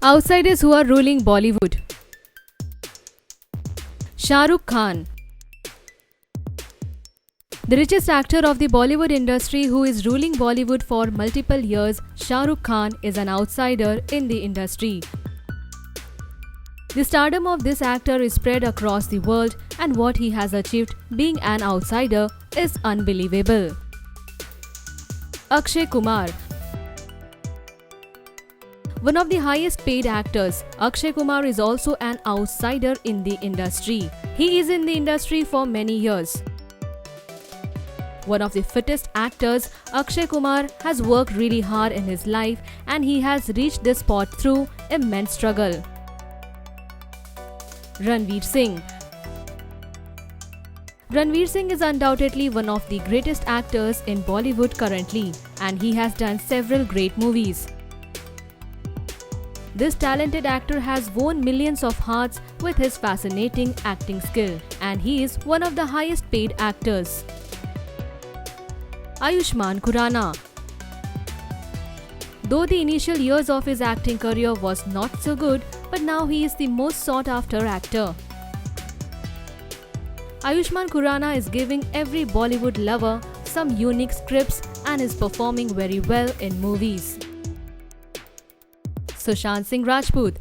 Outsiders who are ruling Bollywood. Shah Rukh Khan. The richest actor of the Bollywood industry who is ruling Bollywood for multiple years, Shah Rukh Khan is an outsider in the industry. The stardom of this actor is spread across the world, and what he has achieved being an outsider is unbelievable. Akshay Kumar. One of the highest paid actors, Akshay Kumar is also an outsider in the industry. He is in the industry for many years. One of the fittest actors, Akshay Kumar has worked really hard in his life and he has reached this spot through immense struggle. Ranveer Singh. Ranveer Singh is undoubtedly one of the greatest actors in Bollywood currently, and he has done several great movies. This talented actor has won millions of hearts with his fascinating acting skill, and he is one of the highest paid actors. Ayushmann Khurrana. Though the initial years of his acting career was not so good, but now he is the most sought after actor. Ayushmann Khurrana is giving every Bollywood lover some unique scripts and is performing very well in movies. Sushant Singh Rajput.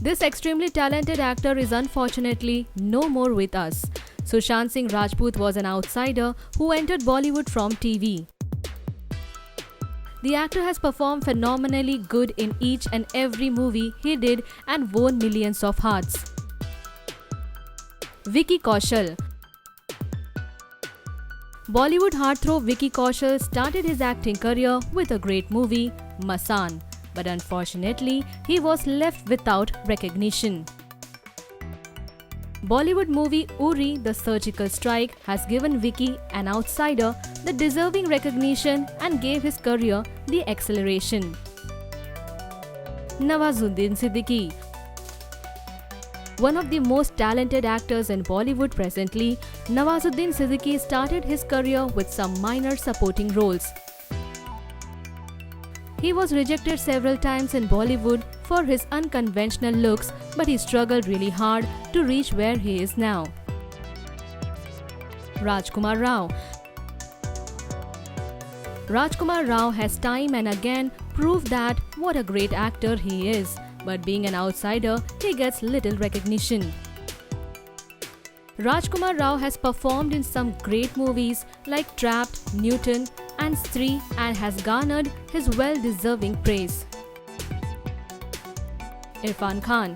This extremely talented actor is unfortunately no more with us. Sushant Singh Rajput was an outsider who entered Bollywood from TV. The actor has performed phenomenally good in each and every movie he did and won millions of hearts. Vicky Kaushal. Bollywood heartthrob Vicky Kaushal started his acting career with a great movie, Masaan, but unfortunately, he was left without recognition. Bollywood movie Uri: The Surgical Strike has given Vicky, an outsider, the deserving recognition and gave his career the acceleration. Nawazuddin Siddiqui. One of the most talented actors in Bollywood presently, Nawazuddin Siddiqui started his career with some minor supporting roles. He was rejected several times in Bollywood for his unconventional looks, but he struggled really hard to reach where he is now. Rajkumar Rao. Rajkumar Rao has time and again proved that what a great actor he is, but being an outsider, he gets little recognition. Rajkumar Rao has performed in some great movies like Trapped, Newton and Stree and has garnered his well-deserving praise. Irfan Khan.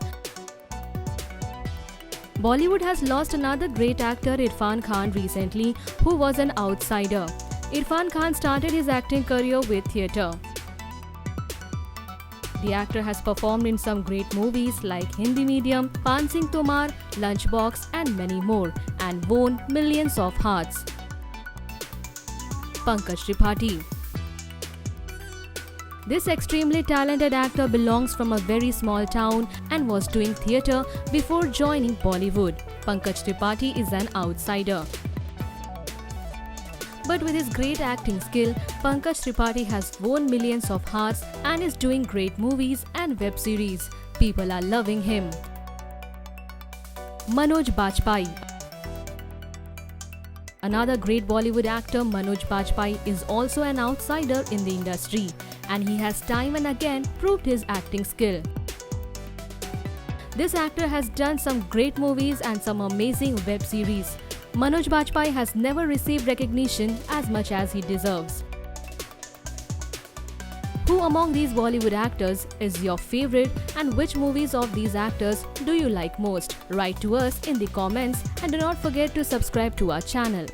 Bollywood has lost another great actor, Irfan Khan, recently, who was an outsider. Irfan Khan started his acting career with theatre. The actor has performed in some great movies like Hindi Medium, Paan Singh Tomar, Lunchbox and many more and won millions of hearts. Pankaj Tripathi. This extremely talented actor belongs from a very small town and was doing theatre before joining Bollywood. Pankaj Tripathi is an outsider. But with his great acting skill, Pankaj Tripathi has won millions of hearts and is doing great movies and web series. People are loving him. Manoj Bajpayee. Another great Bollywood actor, Manoj Bajpayee, is also an outsider in the industry, and he has time and again proved his acting skill. This actor has done some great movies and some amazing web series. Manoj Bajpayee has never received recognition as much as he deserves. Who among these Bollywood actors is your favorite and which movies of these actors do you like most? Write to us in the comments and do not forget to subscribe to our channel.